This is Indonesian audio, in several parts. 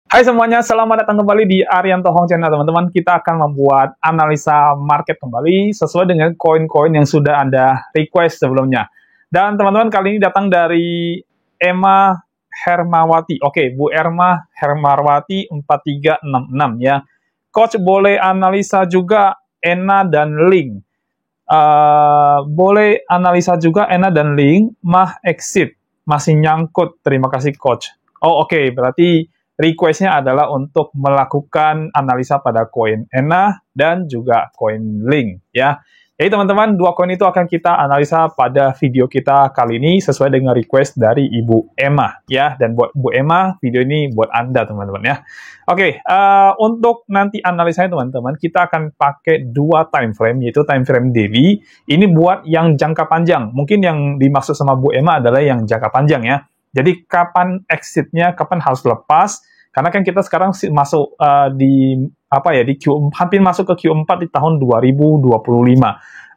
Hai semuanya, selamat datang kembali di Arianto Hong Channel, teman-teman. Kita akan membuat analisa market kembali sesuai dengan koin-koin yang sudah Anda request sebelumnya. Dan teman-teman, kali ini datang dari Emma Hermawati. Oke, Bu Emma Hermawati 4366 ya. Coach boleh analisa juga ENA dan Link. Boleh analisa juga ENA dan Link, mah exit. Masih nyangkut, terima kasih Coach. Oh oke, berarti request-nya adalah untuk melakukan analisa pada koin ENA dan juga koin Link ya. Jadi teman-teman, dua koin itu akan kita analisa pada video kita kali ini sesuai dengan request dari Ibu Emma ya. Dan buat Bu Emma, video ini buat Anda teman-teman ya. Oke, untuk nanti analisanya teman-teman, kita akan pakai dua time frame, yaitu time frame daily. Ini buat yang jangka panjang. Mungkin yang dimaksud sama Bu Emma adalah yang jangka panjang ya. Jadi kapan exitnya, kapan harus lepas? Karena kan kita sekarang masuk di hampir masuk ke Q4 di tahun 2025.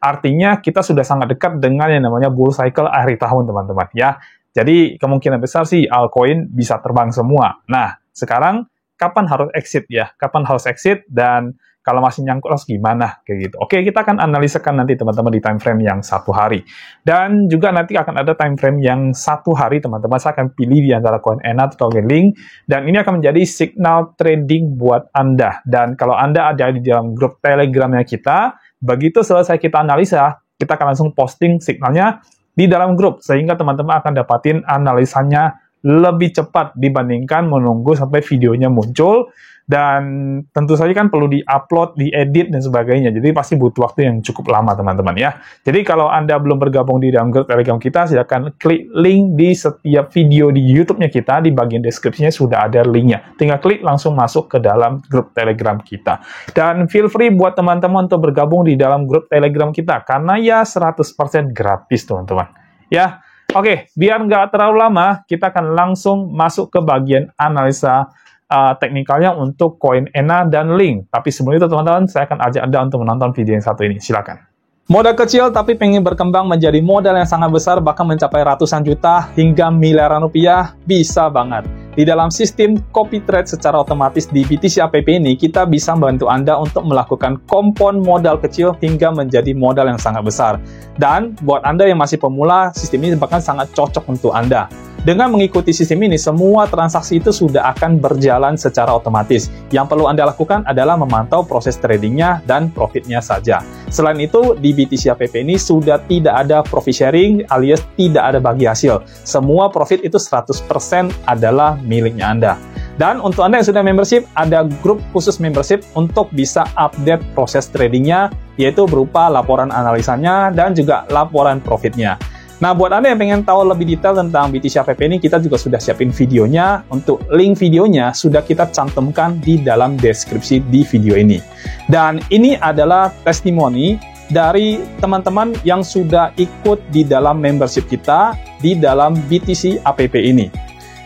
Artinya kita sudah sangat dekat dengan yang namanya bull cycle akhir tahun, teman-teman ya. Jadi kemungkinan besar sih altcoin bisa terbang semua. Nah, sekarang kapan harus exit ya? Kapan harus exit dan kalau masih nyangkut harus gimana kayak gitu. Oke, kita akan analisakan nanti teman-teman di time frame yang 1 hari. Dan juga nanti akan ada time frame yang 1 hari teman-teman. Saya akan pilih di antara koin ENA atau koin Link, dan ini akan menjadi signal trading buat Anda. Dan kalau Anda ada di dalam grup Telegramnya kita, begitu selesai kita analisa, kita akan langsung posting signalnya di dalam grup sehingga teman-teman akan dapatin analisanya lebih cepat dibandingkan menunggu sampai videonya muncul. Dan tentu saja kan perlu di-upload, diedit, dan sebagainya. Jadi pasti butuh waktu yang cukup lama, teman-teman ya. Jadi kalau Anda belum bergabung di dalam grup Telegram kita, silakan klik link di setiap video di YouTube-nya kita. Di bagian deskripsinya sudah ada linknya. Tinggal klik langsung masuk ke dalam grup Telegram kita. Dan feel free buat teman-teman untuk bergabung di dalam grup Telegram kita. Karena ya 100% gratis, teman-teman. Ya, oke. Biar nggak terlalu lama, kita akan langsung masuk ke bagian analisa teknikalnya untuk koin ENA dan Link. Tapi sebelum itu teman-teman, saya akan ajak Anda untuk menonton video yang satu ini. Silakan. Modal kecil tapi pengen berkembang menjadi modal yang sangat besar, bahkan mencapai ratusan juta hingga miliaran rupiah, bisa banget. Di dalam sistem copy trade secara otomatis di BTC App ini, kita bisa membantu Anda untuk melakukan kompon modal kecil hingga menjadi modal yang sangat besar. Dan buat Anda yang masih pemula, sistem ini bahkan sangat cocok untuk Anda. Dengan mengikuti sistem ini, semua transaksi itu sudah akan berjalan secara otomatis. Yang perlu Anda lakukan adalah memantau proses tradingnya dan profitnya saja. Selain itu, di BTC App ini sudah tidak ada profit sharing alias tidak ada bagi hasil. Semua profit itu 100% adalah miliknya Anda. Dan untuk Anda yang sudah membership, ada grup khusus membership untuk bisa update proses tradingnya, yaitu berupa laporan analisanya dan juga laporan profitnya. Nah, buat Anda yang pengen tahu lebih detail tentang BTC App ini, kita juga sudah siapin videonya. Untuk link videonya sudah kita cantumkan di dalam deskripsi di video ini. Dan ini adalah testimoni dari teman-teman yang sudah ikut di dalam membership kita di dalam BTC App ini.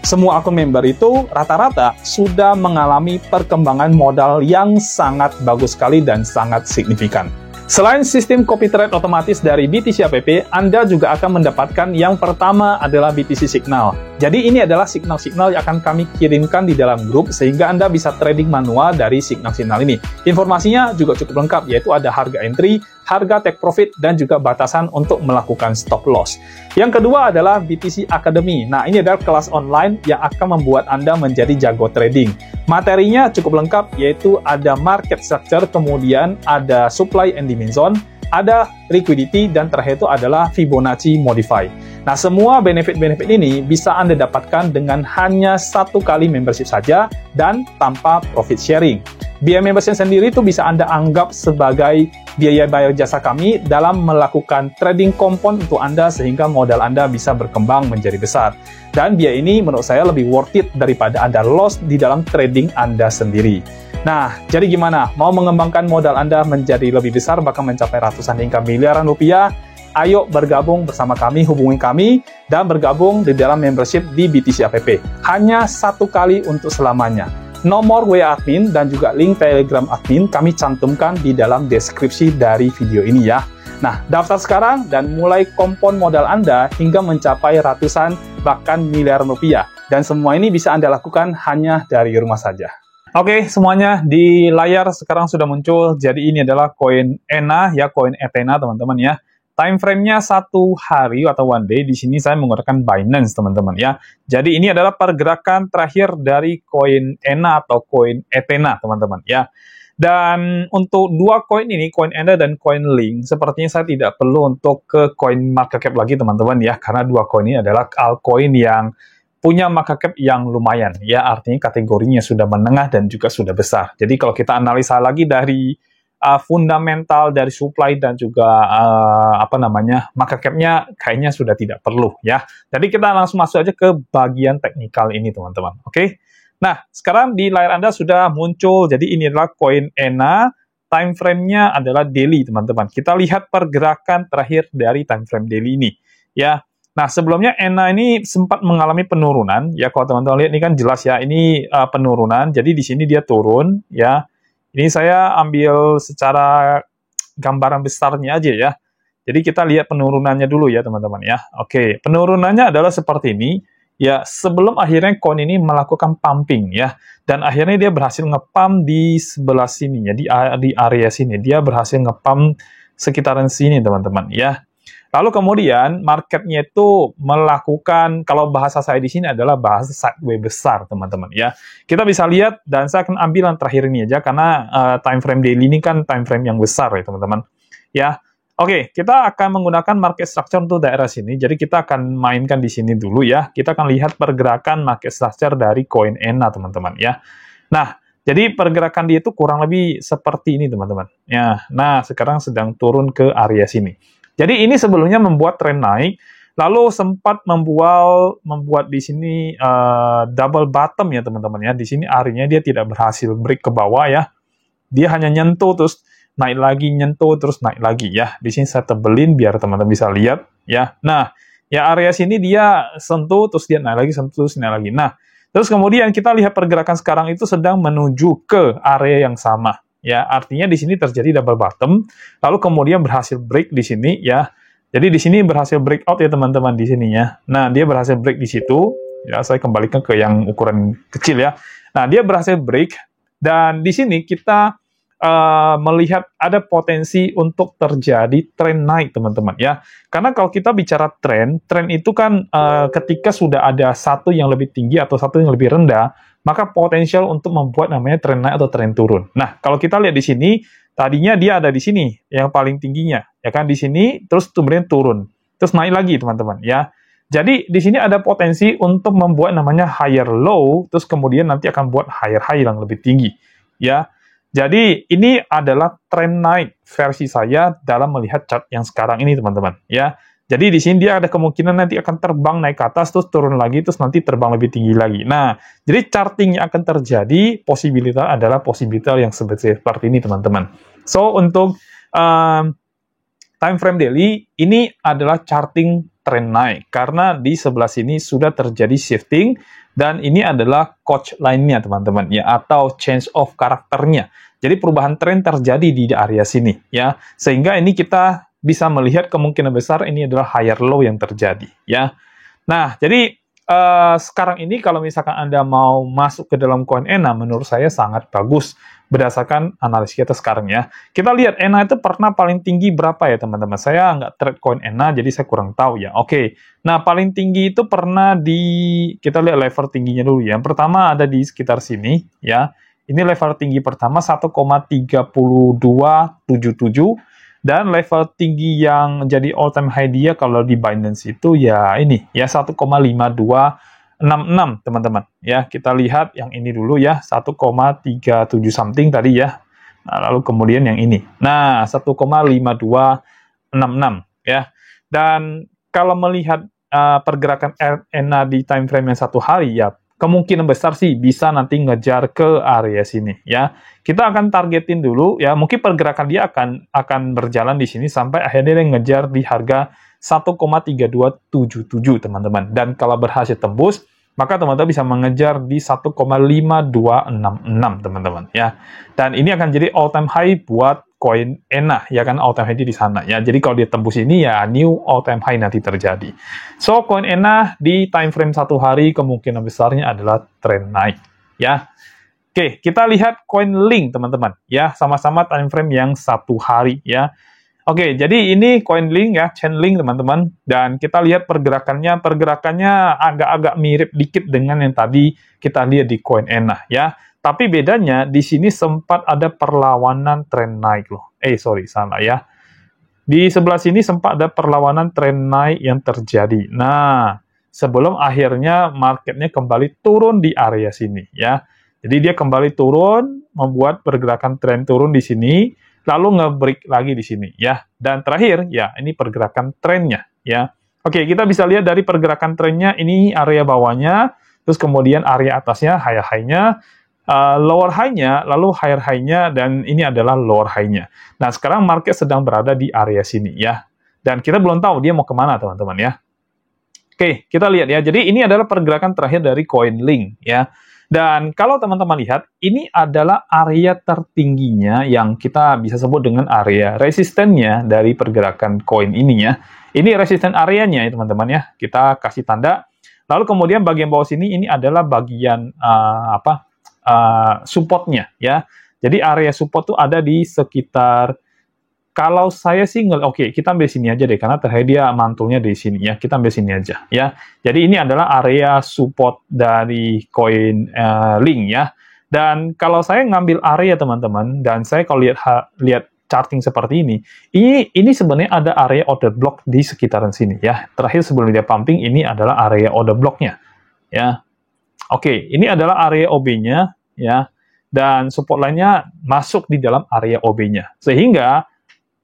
Semua akun member itu rata-rata sudah mengalami perkembangan modal yang sangat bagus sekali dan sangat signifikan. Selain sistem copy trade otomatis dari BTC App, Anda juga akan mendapatkan yang pertama adalah BTC Signal. Jadi ini adalah signal-signal yang akan kami kirimkan di dalam grup sehingga Anda bisa trading manual dari signal-signal ini. Informasinya juga cukup lengkap, yaitu ada harga entry, harga take profit, dan juga batasan untuk melakukan stop loss. Yang kedua adalah BTC Academy. Nah, ini adalah kelas online yang akan membuat Anda menjadi jago trading. Materinya cukup lengkap, yaitu ada market structure, kemudian ada supply and demand zone, ada liquidity, dan terakhir itu adalah Fibonacci Modify. Nah, semua benefit-benefit ini bisa Anda dapatkan dengan hanya 1 kali membership saja dan tanpa profit sharing. Biaya membership sendiri itu bisa Anda anggap sebagai biaya bayar jasa kami dalam melakukan trading kompon untuk Anda sehingga modal Anda bisa berkembang menjadi besar. Dan biaya ini menurut saya lebih worth it daripada Anda loss di dalam trading Anda sendiri. Nah, jadi gimana? Mau mengembangkan modal Anda menjadi lebih besar, bahkan mencapai ratusan hingga miliaran rupiah? Ayo bergabung bersama kami, hubungi kami, dan bergabung di dalam membership di BTC App. Hanya 1 kali untuk selamanya. Nomor WA admin dan juga link Telegram admin kami cantumkan di dalam deskripsi dari video ini ya. Nah, daftar sekarang dan mulai kompon modal Anda hingga mencapai ratusan bahkan miliaran rupiah. Dan semua ini bisa Anda lakukan hanya dari rumah saja. Oke, semuanya di layar sekarang sudah muncul. Jadi ini adalah koin ENA, ya, koin Ethena, teman-teman ya. Time frame-nya 1 hari atau 1 day. Di sini saya menggunakan Binance, teman-teman ya. Jadi ini adalah pergerakan terakhir dari koin ENA atau koin Ethena, teman-teman ya. Dan untuk dua koin ini, koin ENA dan koin Link, sepertinya saya tidak perlu untuk ke koin market cap lagi, teman-teman ya. Karena dua koin ini adalah altcoin yang punya market cap yang lumayan, ya, artinya kategorinya sudah menengah dan juga sudah besar. Jadi kalau kita analisa lagi dari fundamental, dari supply dan juga market cap-nya kayaknya sudah tidak perlu, ya. Jadi kita langsung masuk aja ke bagian teknikal ini, teman-teman. Oke. Nah, sekarang di layar Anda sudah muncul, jadi ini adalah koin ENA, time frame-nya adalah daily, teman-teman. Kita lihat pergerakan terakhir dari time frame daily ini, ya. Nah, sebelumnya ENA ini sempat mengalami penurunan, ya, kalau teman-teman lihat ini kan jelas ya, ini penurunan, jadi di sini dia turun, ya. Ini saya ambil secara gambaran besarnya aja ya. Jadi kita lihat penurunannya dulu ya, teman-teman ya. Oke, penurunannya adalah seperti ini, ya, sebelum akhirnya koin ini melakukan pumping, ya, dan akhirnya dia berhasil nge-pump di sebelah sini, ya, di area sini, dia berhasil nge-pump sekitaran sini, teman-teman, ya. Lalu kemudian marketnya itu melakukan, kalau bahasa saya di sini adalah bahasa sideways besar, teman-teman ya. Kita bisa lihat, dan saya akan ambil yang terakhir ini aja karena time frame daily ini kan time frame yang besar ya, teman-teman. Ya. Oke, kita akan menggunakan market structure untuk daerah sini. Jadi kita akan mainkan di sini dulu ya. Kita akan lihat pergerakan market structure dari koin ENA, teman-teman ya. Nah, jadi pergerakan dia itu kurang lebih seperti ini, teman-teman. Ya. Nah, sekarang sedang turun ke area sini. Jadi ini sebelumnya membuat tren naik, lalu sempat membuat di sini double bottom ya, teman-teman ya. Di sini akhirnya dia tidak berhasil break ke bawah ya. Dia hanya nyentuh terus naik lagi, nyentuh terus naik lagi ya. Di sini saya tebelin biar teman-teman bisa lihat ya. Nah, ya area sini dia sentuh terus dia naik lagi, sentuh terus naik lagi. Nah, terus kemudian kita lihat pergerakan sekarang itu sedang menuju ke area yang sama. Ya, artinya di sini terjadi double bottom, lalu kemudian berhasil break di sini ya. Jadi di sini berhasil breakout ya, teman-teman, di sininya. Nah, dia berhasil break di situ. Ya, saya kembalikan ke yang ukuran kecil ya. Nah, dia berhasil break dan di sini kita melihat ada potensi untuk terjadi tren naik, teman-teman ya. Karena kalau kita bicara tren itu kan ketika sudah ada satu yang lebih tinggi atau satu yang lebih rendah, maka potensial untuk membuat namanya tren naik atau tren turun. Nah, kalau kita lihat di sini, tadinya dia ada di sini, yang paling tingginya, ya kan, di sini, terus kemudian turun, terus naik lagi, teman-teman, ya. Jadi, di sini ada potensi untuk membuat namanya higher low, terus kemudian nanti akan buat higher high yang lebih tinggi, ya. Jadi, ini adalah tren naik versi saya dalam melihat chart yang sekarang ini, teman-teman, ya. Jadi di sini dia ada kemungkinan nanti akan terbang naik ke atas, terus turun lagi, terus nanti terbang lebih tinggi lagi. Nah, jadi charting yang akan terjadi, posibilitas adalah posibilitas yang seperti ini, teman-teman. So, untuk time frame daily, ini adalah charting tren naik. Karena di sebelah sini sudah terjadi shifting, dan ini adalah coach line-nya, teman-teman, ya, atau change of karakternya. Jadi perubahan tren terjadi di area sini, ya. Sehingga ini kita bisa melihat kemungkinan besar ini adalah higher low yang terjadi, ya. Nah, jadi sekarang ini kalau misalkan Anda mau masuk ke dalam koin ENA, menurut saya sangat bagus berdasarkan analisis kita sekarang ya. Kita lihat ENA itu pernah paling tinggi berapa ya, teman-teman? Saya nggak trade koin ENA, jadi saya kurang tahu ya. Oke, nah paling tinggi itu pernah kita lihat level tingginya dulu ya. Yang pertama ada di sekitar sini ya. Ini level tinggi pertama 1,3277. Dan level tinggi yang jadi all time high dia kalau di Binance itu ya ini ya 1,5266, teman-teman. Ya, kita lihat yang ini dulu ya, 1,37 something tadi ya. Nah, lalu kemudian yang ini. Nah, 1,5266 ya. Dan kalau melihat pergerakan ENA di time frame yang 1 hari ya, kemungkinan besar sih bisa nanti ngejar ke area sini ya. Kita akan targetin dulu ya, mungkin pergerakan dia akan berjalan di sini sampai akhirnya dia ngejar di harga 1,3277, teman-teman. Dan kalau berhasil tembus, maka teman-teman bisa mengejar di 1,5266, teman-teman ya. Dan ini akan jadi all time high buat koin ENA, ya kan, all time high di sana ya. Jadi kalau dia tembus ini ya new all time high nanti terjadi. So koin ENA di time frame 1 hari kemungkinan besarnya adalah tren naik ya. Oke, kita lihat koin Link teman-teman ya, sama-sama time frame yang 1 hari ya. Oke, jadi ini koin Link ya, Chainlink teman-teman, dan kita lihat pergerakannya agak-agak mirip dikit dengan yang tadi kita lihat di koin ENA ya. Tapi bedanya di sini sempat ada perlawanan tren naik loh. Salah ya. Di sebelah sini sempat ada perlawanan tren naik yang terjadi. Nah, sebelum akhirnya marketnya kembali turun di area sini ya. Jadi dia kembali turun, membuat pergerakan tren turun di sini, lalu nge-break lagi di sini ya. Dan terakhir ya, ini pergerakan trennya ya. Oke, kita bisa lihat dari pergerakan trennya, ini area bawahnya, terus kemudian area atasnya, high-nya, lower high-nya, lalu higher high-nya, dan ini adalah lower high-nya. Nah, sekarang market sedang berada di area sini ya. Dan kita belum tahu dia mau kemana, teman-teman ya. Oke, kita lihat ya. Jadi ini adalah pergerakan terakhir dari koin Link ya. Dan kalau teman-teman lihat, ini adalah area tertingginya yang kita bisa sebut dengan area resistennya dari pergerakan koin ini ya. Ini resisten areanya ya, teman-teman ya. Kita kasih tanda. Lalu kemudian bagian bawah sini ini adalah bagian supportnya ya. Jadi area support tuh ada di sekitar, kalau saya sih oke, kita ambil sini aja deh karena terakhir dia mantulnya di sini ya. Kita ambil sini aja ya. Jadi ini adalah area support dari koin Link ya. Dan kalau saya ngambil area teman-teman, dan saya kalau lihat charting seperti ini sebenarnya ada area order block di sekitaran sini ya. Terakhir sebelum dia pumping ini adalah area order blocknya ya. Oke, ini adalah area OB-nya ya, dan support lainnya masuk di dalam area OB-nya. Sehingga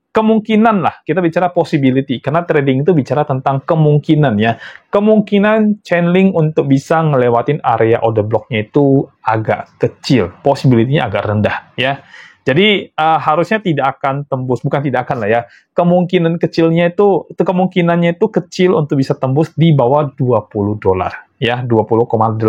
kemungkinan lah, kita bicara possibility, karena trading itu bicara tentang kemungkinan ya. Kemungkinan Chainlink untuk bisa ngelewatin area order block-nya itu agak kecil, possibility-nya agak rendah ya. Jadi harusnya tidak akan tembus, bukan tidak akan lah ya. Kemungkinan kecilnya itu kemungkinannya itu kecil untuk bisa tembus di bawah $20 ya, 20,86.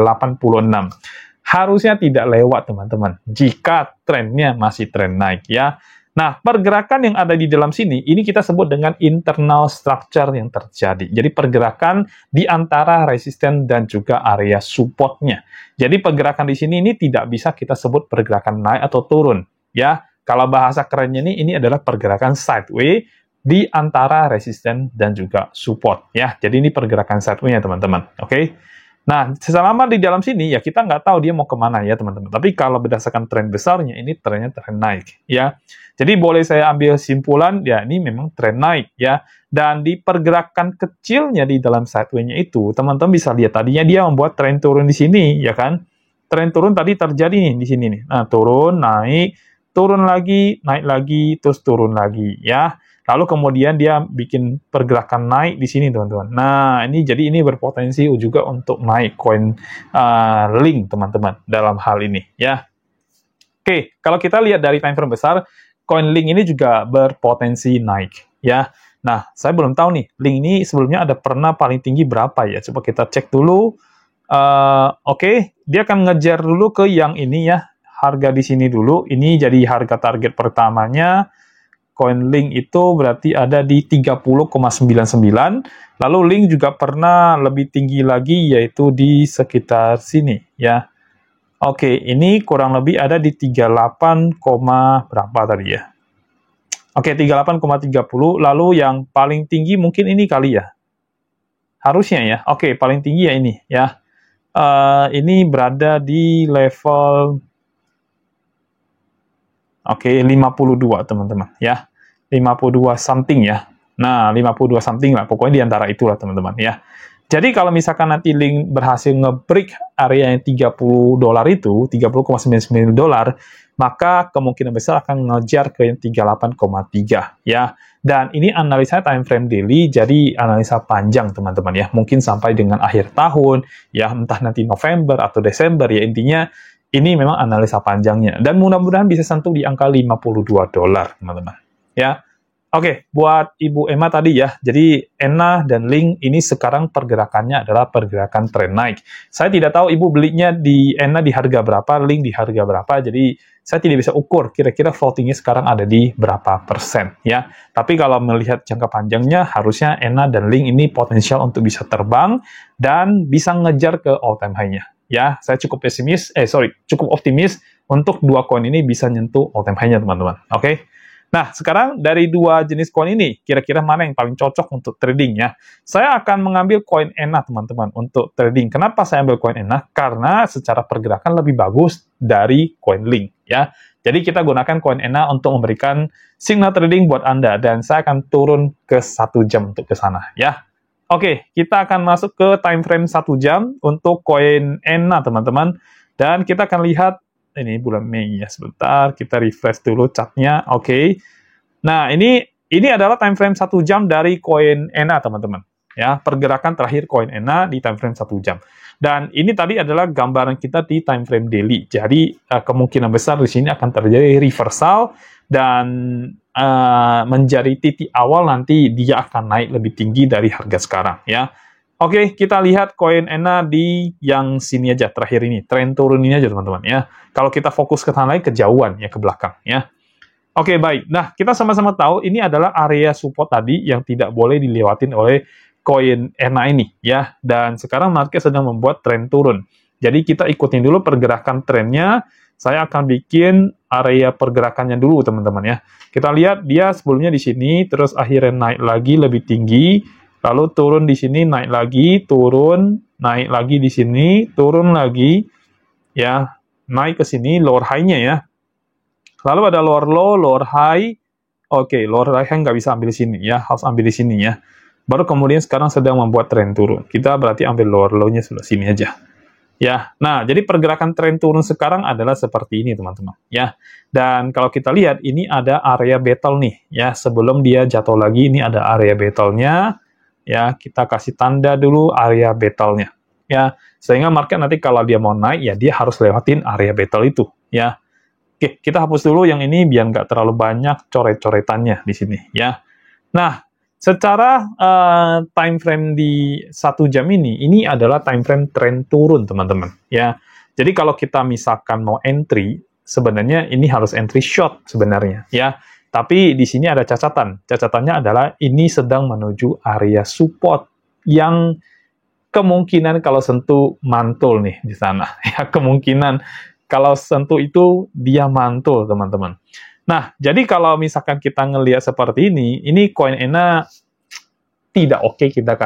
Harusnya tidak lewat teman-teman jika trennya masih tren naik ya. Nah, pergerakan yang ada di dalam sini ini kita sebut dengan internal structure yang terjadi. Jadi pergerakan di antara resisten dan juga area supportnya. Jadi pergerakan di sini ini tidak bisa kita sebut pergerakan naik atau turun. Ya, kalau bahasa kerennya ini adalah pergerakan sideways di antara resisten dan juga support ya. Jadi ini pergerakan sideways-nya teman-teman. Oke. Nah, selama di dalam sini ya kita nggak tahu dia mau kemana ya teman-teman. Tapi kalau berdasarkan tren besarnya ini trennya tren naik ya. Jadi boleh saya ambil simpulan ya ini memang tren naik ya. Dan di pergerakan kecilnya di dalam sideways-nya itu teman-teman bisa lihat tadinya dia membuat tren turun di sini ya kan. Tren turun tadi terjadi nih di sini nih. Nah, turun, naik, turun lagi, naik lagi, terus turun lagi ya. Lalu kemudian dia bikin pergerakan naik di sini teman-teman. Nah, jadi ini berpotensi juga untuk naik koin Link teman-teman dalam hal ini ya. Oke, kalau kita lihat dari time frame besar, koin Link ini juga berpotensi naik ya. Nah, saya belum tahu nih, Link ini sebelumnya ada pernah paling tinggi berapa ya? Coba kita cek dulu. Oke, dia akan ngejar dulu ke yang ini ya. Harga di sini dulu, ini jadi harga target pertamanya. Koin Link itu berarti ada di 30,99. Lalu Link juga pernah lebih tinggi lagi, yaitu di sekitar sini ya. Oke, ini kurang lebih ada di 38, berapa tadi ya? Oke, 38,30. Lalu yang paling tinggi mungkin ini kali ya. Harusnya ya. Oke, paling tinggi ya ini ya. Ini berada di level 52 teman-teman ya. 52 something ya. Nah, 52 something lah. Pokoknya di antara itulah teman-teman ya. Jadi kalau misalkan nanti Link berhasil nge-break area yang $30 itu, $30,99, maka kemungkinan besar akan ngejar ke yang 38,3 ya. Dan ini analisa time frame daily, jadi analisa panjang teman-teman ya. Mungkin sampai dengan akhir tahun ya, entah nanti November atau Desember ya, intinya ini memang analisa panjangnya. Dan mudah-mudahan bisa sentuh di angka $52, teman-teman. Ya. Oke, buat Ibu Emma tadi ya, jadi ENA dan Link ini sekarang pergerakannya adalah pergerakan tren naik. Saya tidak tahu Ibu belinya di ENA di harga berapa, Link di harga berapa, jadi saya tidak bisa ukur kira-kira floatingnya sekarang ada di berapa persen ya. Tapi kalau melihat jangka panjangnya, harusnya ENA dan Link ini potensial untuk bisa terbang dan bisa ngejar ke all time high-nya. Ya, saya cukup cukup optimis untuk dua koin ini bisa nyentuh all time high-nya, teman-teman. Oke. Nah, sekarang dari dua jenis koin ini, kira-kira mana yang paling cocok untuk trading ya? Saya akan mengambil koin ENA, teman-teman, untuk trading. Kenapa saya ambil koin ENA? Karena secara pergerakan lebih bagus dari koin Link ya. Jadi kita gunakan koin ENA untuk memberikan signal trading buat Anda, dan saya akan turun ke 1 jam untuk ke sana ya. Oke, kita akan masuk ke time frame 1 jam untuk koin ENA, teman-teman. Dan kita akan lihat ini bulan Mei ya, sebentar kita refresh dulu chartnya. Oke. Nah, ini adalah time frame 1 jam dari koin ENA, teman-teman. Ya, pergerakan terakhir koin ENA di time frame 1 jam. Dan ini tadi adalah gambaran kita di time frame daily. Jadi kemungkinan besar di sini akan terjadi reversal dan menjadi titik awal nanti dia akan naik lebih tinggi dari harga sekarang ya. Oke, kita lihat koin ENA di yang sini aja, terakhir ini. Tren turun ini aja, teman-teman, ya. Kalau kita fokus ke sana lagi, kejauhan, ya, ke belakang, ya. Oke, baik. Nah, kita sama-sama tahu ini adalah area support tadi yang tidak boleh dilewatin oleh koin ENA ini, ya. Dan sekarang market sedang membuat tren turun. Jadi, kita ikutin dulu pergerakan trennya. Saya akan bikin area pergerakannya dulu, teman-teman, ya. Kita lihat dia sebelumnya di sini, terus akhirnya naik lagi lebih tinggi, lalu turun di sini, naik lagi, turun, naik lagi di sini, turun lagi, ya, naik ke sini, lower high-nya ya. Lalu ada lower low, lower high. Oke, lower high nggak bisa ambil di sini ya, harus ambil di sini ya. Baru kemudian sekarang sedang membuat tren turun. Kita berarti ambil lower low-nya sebelah sini aja. Ya, nah, jadi pergerakan tren turun sekarang adalah seperti ini, teman-teman. Ya, dan kalau kita lihat, ini ada area battle nih. Ya, sebelum dia jatuh lagi, ini ada area battle-nya. Ya, kita kasih tanda dulu area battle-nya. Ya, sehingga market nanti kalau dia mau naik, ya dia harus lewatin area battle itu. Ya, oke, kita hapus dulu yang ini biar nggak terlalu banyak coret-coretannya di sini. Ya, nah, secara time frame di 1 jam ini adalah time frame tren turun, teman-teman. Ya, jadi kalau kita misalkan mau entry, sebenarnya ini harus entry short sebenarnya. Ya. Tapi di sini ada catatan. Catatannya adalah ini sedang menuju area support yang kemungkinan kalau sentuh mantul nih di sana. Ya, kemungkinan kalau sentuh itu dia mantul, teman-teman. Nah, jadi kalau misalkan kita ngelihat seperti ini koin ENA tidak oke kita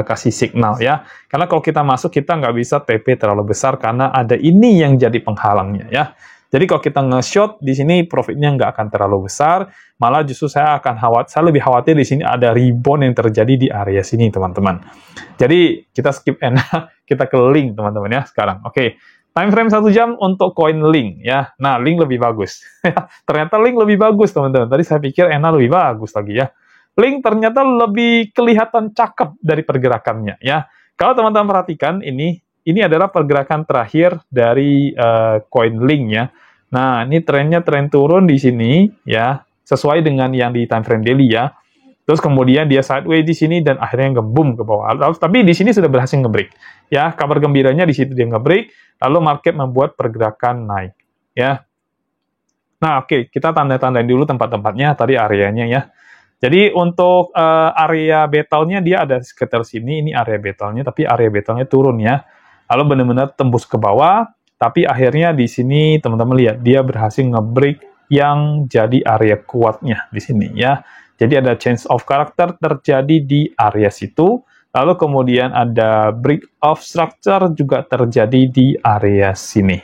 kasih signal ya. Karena kalau kita masuk kita nggak bisa TP terlalu besar karena ada ini yang jadi penghalangnya ya. Jadi kalau kita nge-short di sini profitnya nggak akan terlalu besar, malah justru saya lebih khawatir di sini ada rebound yang terjadi di area sini, teman-teman. Jadi kita skip ENA, kita ke Link, teman-teman ya sekarang. Oke, time frame 1 jam untuk koin Link ya. Nah, Link lebih bagus. Ternyata Link lebih bagus, teman-teman. Tadi saya pikir ENA lebih bagus lagi ya. Link ternyata lebih kelihatan cakep dari pergerakannya ya. Kalau teman-teman perhatikan ini adalah pergerakan terakhir dari koin Link ya. Nah, ini trennya tren turun di sini ya, sesuai dengan yang di time frame daily ya. Terus kemudian dia sideways di sini dan akhirnya nge-boom ke bawah. Tapi di sini sudah berhasil nge-break. Ya, kabar gembiranya di situ dia nge-break, lalu market membuat pergerakan naik ya. Nah, oke, kita tanda-tandain dulu tempat-tempatnya tadi areanya ya. Jadi untuk area battle-nya dia ada sekitar sini, ini area battle-nya, tapi area battle-nya turun ya. Lalu benar-benar tembus ke bawah, tapi akhirnya di sini teman-teman lihat dia berhasil nge-break yang jadi area kuatnya di sini ya. Jadi ada change of character terjadi di area situ, lalu kemudian ada break of structure juga terjadi di area sini.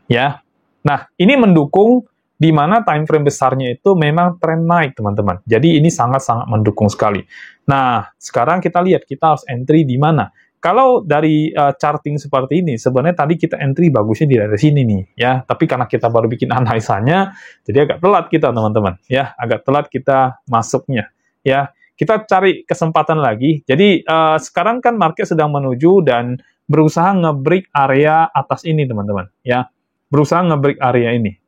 Ya. Nah, ini mendukung di mana time frame besarnya itu memang tren naik, teman-teman. Jadi ini sangat-sangat mendukung sekali. Nah, sekarang kita lihat kita harus entry di mana. Kalau dari charting seperti ini, sebenarnya tadi kita entry bagusnya di daerah sini nih, ya. Tapi karena kita baru bikin analisanya, jadi agak telat kita, teman-teman. Ya, agak telat kita masuknya. Ya, kita cari kesempatan lagi. Jadi sekarang kan market sedang menuju dan berusaha nge-break area atas ini, teman-teman. Ya, berusaha nge-break area ini.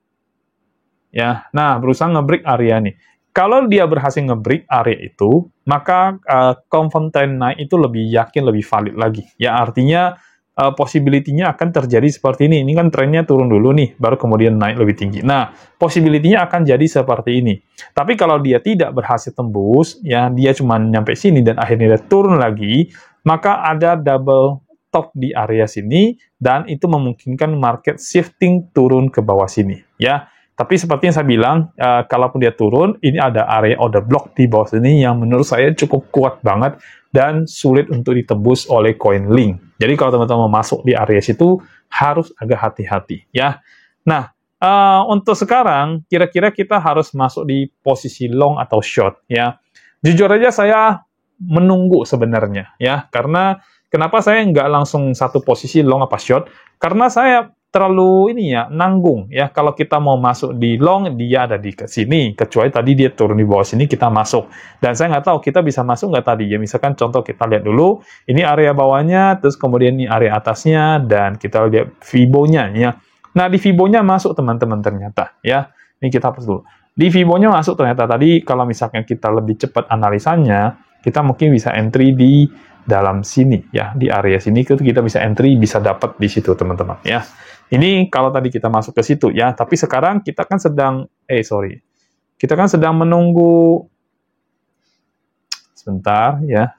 Ya, nah berusaha nge-break area ini. Kalau dia berhasil nge-break area itu, maka confirm trend naik itu lebih yakin, lebih valid lagi. Ya, artinya possibility-nya akan terjadi seperti ini. Ini kan trennya turun dulu nih, baru kemudian naik lebih tinggi. Nah, possibility-nya akan jadi seperti ini. Tapi kalau dia tidak berhasil tembus, ya dia cuma nyampe sini dan akhirnya dia turun lagi, maka ada double top di area sini, dan itu memungkinkan market shifting turun ke bawah sini. Ya, tapi seperti yang saya bilang, kalaupun dia turun, ini ada area order block di bawah sini yang menurut saya cukup kuat banget dan sulit untuk ditembus oleh koin Link. Jadi kalau teman-teman mau masuk di area situ, harus agak hati-hati ya. Nah, untuk sekarang, kira-kira kita harus masuk di posisi long atau short ya. Jujur aja saya menunggu sebenarnya ya, karena kenapa saya nggak langsung satu posisi long apa short? Karena saya terlalu ini ya, nanggung ya. Kalau kita mau masuk di long, dia ada di sini. Kecuali tadi dia turun di bawah sini, kita masuk. Dan saya nggak tahu kita bisa masuk nggak tadi ya. Misalkan contoh kita lihat dulu, ini area bawahnya, terus kemudian ini area atasnya, dan kita lihat Fibo-nya ya. Nah, di Fibo-nya masuk teman-teman ternyata ya. Ini kita hapus dulu. Di Fibo-nya masuk ternyata tadi, kalau misalkan kita lebih cepat analisanya, kita mungkin bisa entry di dalam sini ya, di area sini itu kita bisa entry, bisa dapat di situ teman-teman ya. Ini kalau tadi kita masuk ke situ ya, tapi sekarang kita kan sedang kita kan sedang menunggu sebentar ya.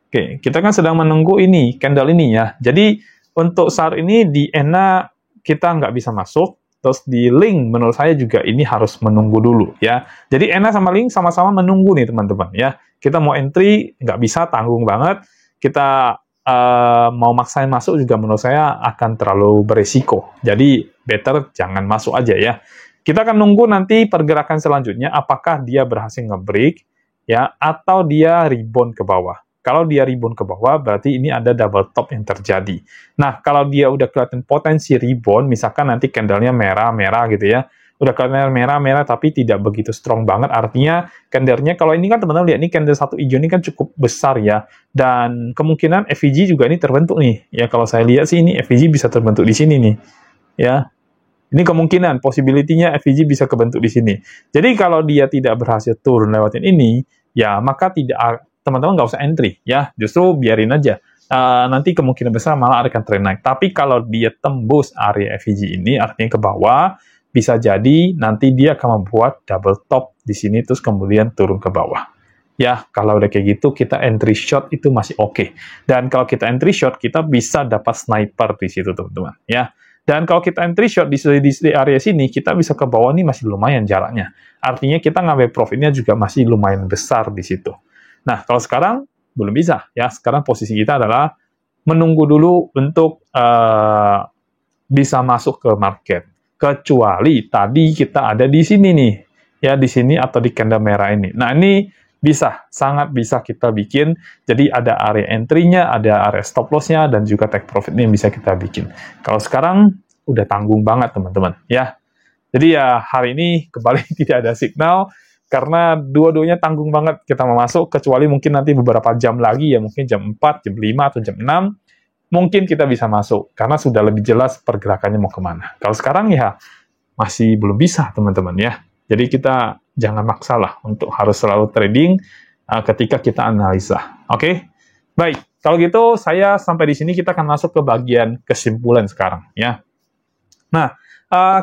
Oke, kita kan sedang menunggu ini candle ini ya. Jadi untuk saat ini di ENA kita nggak bisa masuk, terus di Link menurut saya juga ini harus menunggu dulu ya. Jadi ENA sama Link sama-sama menunggu nih teman-teman ya. Kita mau entry nggak bisa, tanggung banget. Kita mau maksain masuk juga menurut saya akan terlalu beresiko. Jadi better jangan masuk aja ya. Kita akan nunggu nanti pergerakan selanjutnya apakah dia berhasil nge-break ya atau dia rebound ke bawah. Kalau dia rebound ke bawah berarti ini ada double top yang terjadi. Nah, kalau dia udah kelihatan potensi rebound, misalkan nanti candlenya merah-merah gitu ya. Udah kelihatan merah-merah tapi tidak begitu strong banget, artinya candlenya, kalau ini kan teman-teman lihat, ini candle satu hijau ini kan cukup besar ya, dan kemungkinan FVG juga ini terbentuk nih ya. Kalau saya lihat sih ini FVG bisa terbentuk di sini nih ya. Ini kemungkinan possibility-nya FVG bisa kebentuk di sini. Jadi kalau dia tidak berhasil turun lewatin ini ya, maka teman-teman nggak usah entry ya, justru biarin aja. Nanti kemungkinan besar malah akan trend naik. Tapi kalau dia tembus area FVG ini, artinya ke bawah, bisa jadi nanti dia akan membuat double top di sini terus kemudian turun ke bawah. Ya, kalau udah kayak gitu kita entry short itu masih oke. Dan kalau kita entry short kita bisa dapat sniper di situ teman-teman ya. Dan kalau kita entry short di area sini kita bisa ke bawah, nih masih lumayan jaraknya. Artinya kita ngambil profitnya juga masih lumayan besar di situ. Nah, kalau sekarang belum bisa ya. Sekarang posisi kita adalah menunggu dulu untuk bisa masuk ke market. Kecuali tadi kita ada di sini nih, ya di sini atau di candle merah ini. Nah, ini bisa, sangat bisa kita bikin. Jadi ada area entry-nya, ada area stop loss-nya, dan juga take profit-nya yang bisa kita bikin. Kalau sekarang udah tanggung banget teman-teman, ya. Jadi ya hari ini kembali tidak ada signal, karena dua-duanya tanggung banget kita mau masuk, kecuali mungkin nanti beberapa jam lagi, ya mungkin jam 4, jam 5, atau jam 6, mungkin kita bisa masuk, karena sudah lebih jelas pergerakannya mau kemana. Kalau sekarang ya, masih belum bisa, teman-teman ya. Jadi kita jangan maksalah untuk harus selalu trading ketika kita analisa. Oke? Baik, kalau gitu saya sampai di sini, kita akan masuk ke bagian kesimpulan sekarang ya. Nah,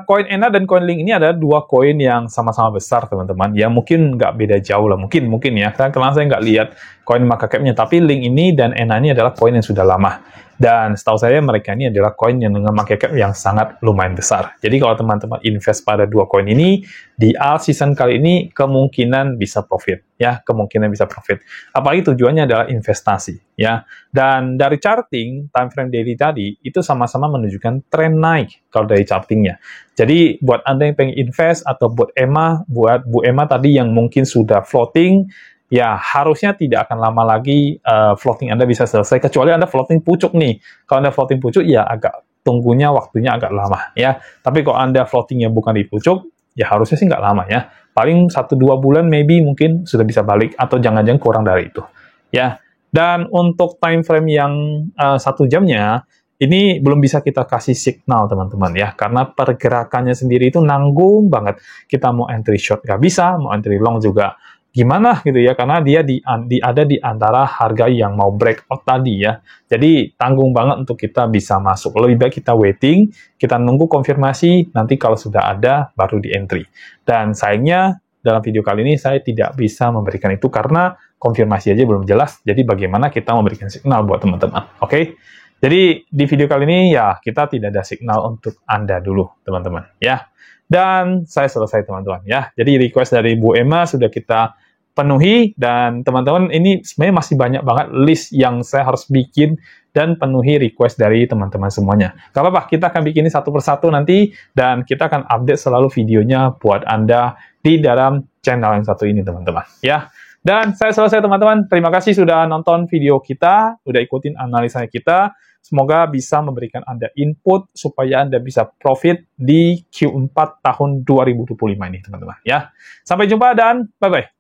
koin ENA dan koin Link ini adalah dua koin yang sama-sama besar, teman-teman. Ya, mungkin nggak beda jauh lah, mungkin ya. Karena saya nggak lihat koin market cap-nya, tapi Link ini dan ENA ini adalah koin yang sudah lama. Dan setahu saya mereka ini adalah koin yang dengan market cap yang sangat lumayan besar. Jadi kalau teman-teman invest pada dua koin ini, di all season kali ini kemungkinan bisa profit. Ya, kemungkinan bisa profit. Apalagi tujuannya adalah investasi. Ya, dan dari charting, time frame daily tadi, itu sama-sama menunjukkan tren naik kalau dari chartingnya. Jadi buat Anda yang pengen invest, atau buat Bu Emma tadi yang mungkin sudah floating, ya harusnya tidak akan lama lagi floating Anda bisa selesai, kecuali Anda floating pucuk nih. Kalau Anda floating pucuk, ya agak tunggunya waktunya agak lama ya. Tapi kalau Anda floatingnya bukan di pucuk, ya harusnya sih nggak lama ya. Paling 1-2 bulan maybe mungkin sudah bisa balik, atau jangan-jangan kurang dari itu ya. Dan untuk time frame yang 1 jamnya, ini belum bisa kita kasih signal teman-teman ya, karena pergerakannya sendiri itu nanggung banget. Kita mau entry short nggak bisa, mau entry long juga gimana gitu ya, karena dia ada di antara harga yang mau breakout tadi ya. Jadi tanggung banget untuk kita bisa masuk. Lebih baik kita waiting, kita nunggu konfirmasi, nanti kalau sudah ada baru di entry. Dan sayangnya dalam video kali ini saya tidak bisa memberikan itu karena konfirmasi aja belum jelas. Jadi bagaimana kita memberikan signal buat teman-teman, oke? Jadi di video kali ini ya kita tidak ada signal untuk Anda dulu teman-teman ya. Dan saya selesai teman-teman ya. Jadi request dari Bu Emma sudah kita penuhi, dan teman-teman ini sebenarnya masih banyak banget list yang saya harus bikin dan penuhi request dari teman-teman semuanya. Gak apa-apa, kita akan bikin ini satu persatu nanti, dan kita akan update selalu videonya buat Anda di dalam channel yang satu ini teman-teman ya. Dan saya selesai teman-teman, terima kasih sudah nonton video kita, sudah ikutin analisanya kita. Semoga bisa memberikan Anda input supaya Anda bisa profit di Q4 tahun 2025 ini teman-teman ya. Sampai jumpa dan bye-bye.